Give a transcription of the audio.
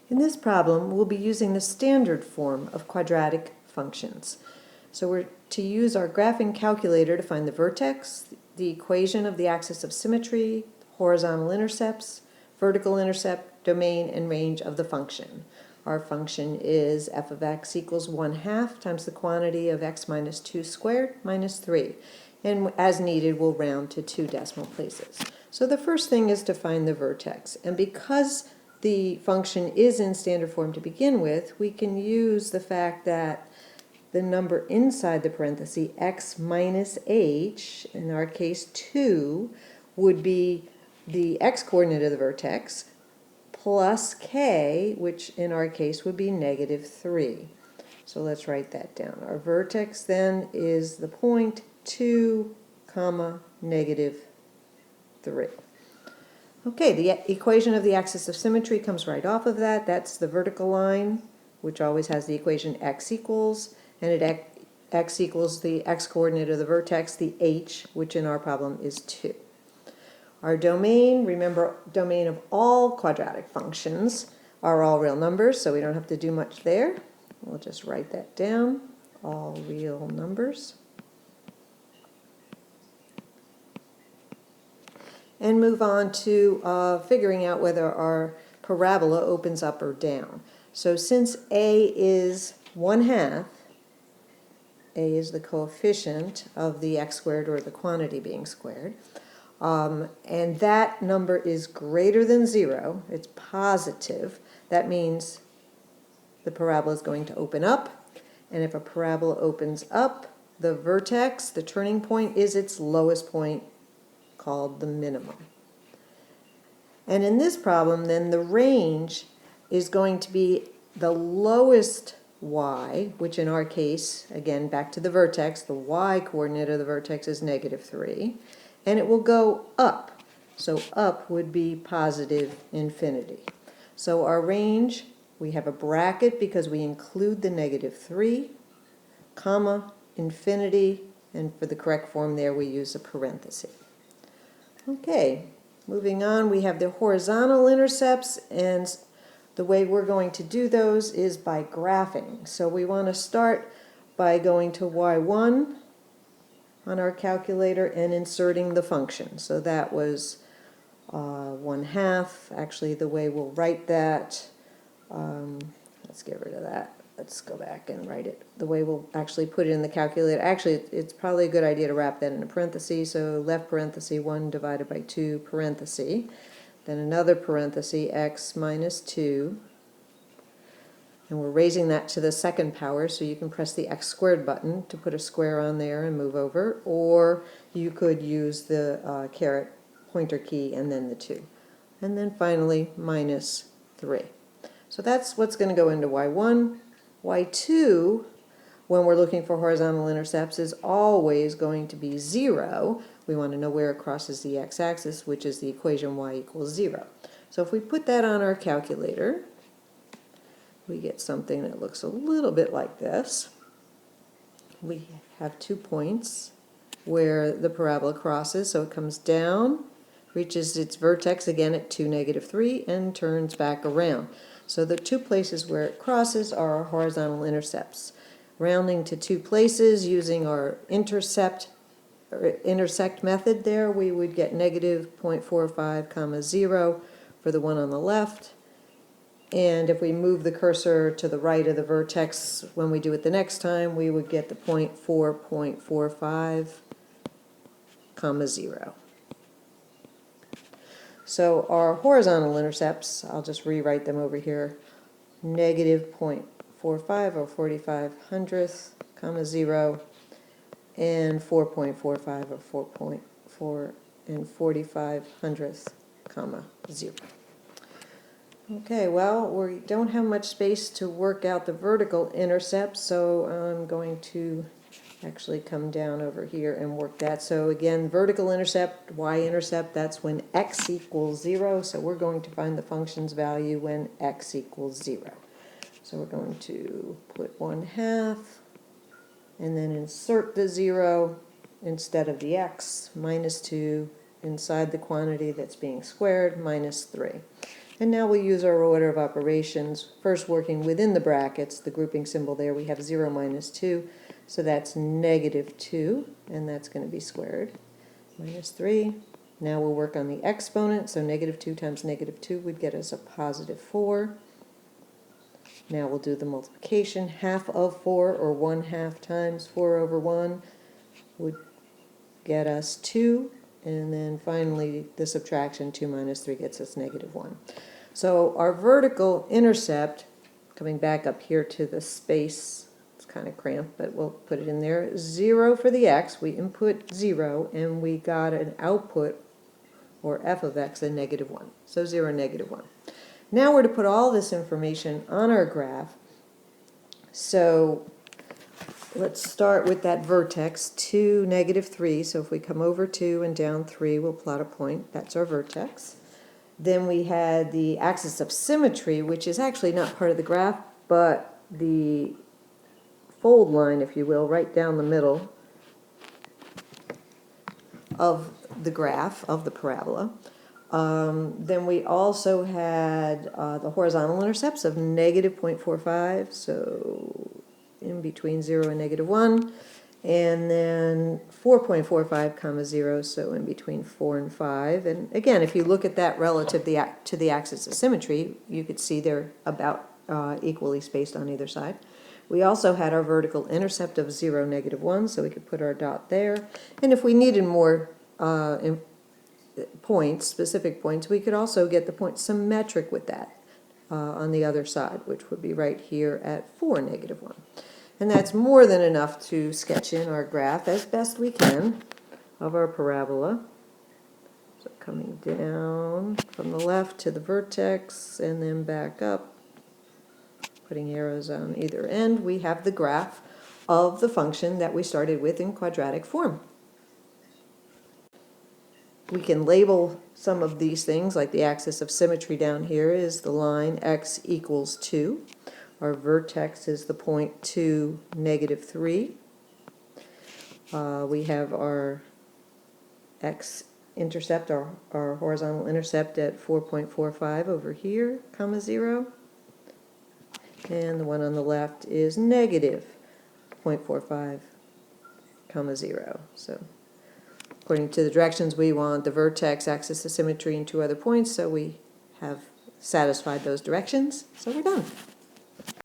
In this problem, we'll be using the standard form of quadratic functions. So we're to use our graphing calculator to find the vertex, the equation of the axis of symmetry, horizontal intercepts, vertical intercept, domain, and range of the function. Our function is f of x equals 1/2 times the quantity of x minus 2 squared minus 3. And as needed, we'll round to 2 decimal places. So the first thing is to find the vertex. And because the function is in standard form to begin with, we can use the fact that the number inside the parenthesis, x minus h, in our case 2, would be the x-coordinate of the vertex, plus k, which in our case would be -3. So let's write that down. Our vertex then is the point 2, comma, -3. Okay, the equation of the axis of symmetry comes right off of that. That's the vertical line, which always has the equation x equals, and x equals the x-coordinate of the vertex, the h, which in our problem is 2. Our domain, remember, domain of all quadratic functions are all real numbers, so we don't have to do much there. We'll just write that down, all real numbers. And move on to figuring out whether our parabola opens up or down. So since a is 1/2, a is the coefficient of the x squared, or the quantity being squared, and that number is greater than 0, it's positive, that means the parabola is going to open up. And if a parabola opens up, the vertex, the turning point, is its lowest point, called the minimum. And in this problem, then, the range is going to be the lowest y, which in our case, again, back to the vertex, the y-coordinate of the vertex is -3, and it will go up. So up would be positive infinity. So our range, we have a bracket because we include the -3, comma, infinity, and for the correct form there we use a parenthesis. Okay, moving on, we have the horizontal intercepts, and the way we're going to do those is by graphing. So we want to start by going to y1 on our calculator and inserting the function. So that was 1/2. Actually, the way we'll write that, let's get rid of that. Let's go back and write it. The way we'll actually put it in the calculator, actually it's probably a good idea to wrap that in a parenthesis. So left parenthesis 1 divided by 2 parenthesis, then another parenthesis x minus 2, and we're raising that to the second power, so you can press the x squared button to put a square on there and move over, or you could use the caret pointer key and then the 2. And then finally minus 3. So that's what's going to go into y1. y2, when we're looking for horizontal intercepts, is always going to be 0. We want to know where it crosses the x-axis, which is the equation y equals 0. So if we put that on our calculator, we get something that looks a little bit like this. We have 2 points where the parabola crosses, so it comes down, reaches its vertex again at 2, -3, and turns back around. So the 2 places where it crosses are our horizontal intercepts. Rounding to 2 places using our intersect method there, we would get -0.45, 0 for the one on the left. And if we move the cursor to the right of the vertex when we do it the next time, we would get the 0.45, 0. So our horizontal intercepts, I'll just rewrite them over here, -0.45 or 45 hundredths, 0, and 4.45 or 4.4 and 45 hundredths, 0. Okay, well, we don't have much space to work out the vertical intercept, so I'm going to actually come down over here and work that. So again, vertical intercept, y-intercept, that's when x equals 0. So we're going to find the function's value when x equals 0. So we're going to put 1/2 and then insert the 0 instead of the x, -2 inside the quantity that's being squared, -3. And now we'll use our order of operations, first working within the brackets, the grouping symbol there, we have 0 minus 2, so that's negative 2, and that's going to be squared, minus 3. Now we'll work on the exponent, so negative 2 times negative 2 would get us a positive 4. Now we'll do the multiplication. Half of 4, or 1/2 times 4 over 1, would get us 2. And then finally, the subtraction, 2 minus 3 gets us negative 1. So our vertical intercept, coming back up here to the space, it's kind of cramped, but we'll put it in there, 0 for the x. We input 0, and we got an output, or f of x, a negative 1. So 0, negative 1. Now we're to put all this information on our graph. So let's start with that vertex, 2, negative 3. So if we come over 2 and down 3, we'll plot a point. That's our vertex. Then we had the axis of symmetry, which is actually not part of the graph, but the fold line, if you will, right down the middle of the graph, of the parabola. Then we also had the horizontal intercepts of negative 0.45, so in between 0 and negative 1, and then 4.45 comma 0, so in between 4 and 5. And again, if you look at that relative to the axis of symmetry, you could see they're about equally spaced on either side. We also had our vertical intercept of 0, negative 1, so we could put our dot there. And if we needed more points, specific points, we could also get the point symmetric with that on the other side, which would be right here at 4, negative 1. And that's more than enough to sketch in our graph as best we can of our parabola. So coming down from the left to the vertex and then back up, putting arrows on either end, we have the graph of the function that we started with in quadratic form. We can label some of these things, like the axis of symmetry down here is the line x equals 2. Our vertex is the point 2, negative 3. We have our x-intercept, our horizontal intercept at 4.45 over here, comma 0. And the one on the left is negative 0.45, comma 0. So according to the directions, we want the vertex, axis of symmetry, and 2 other points, so we have satisfied those directions, so we're done.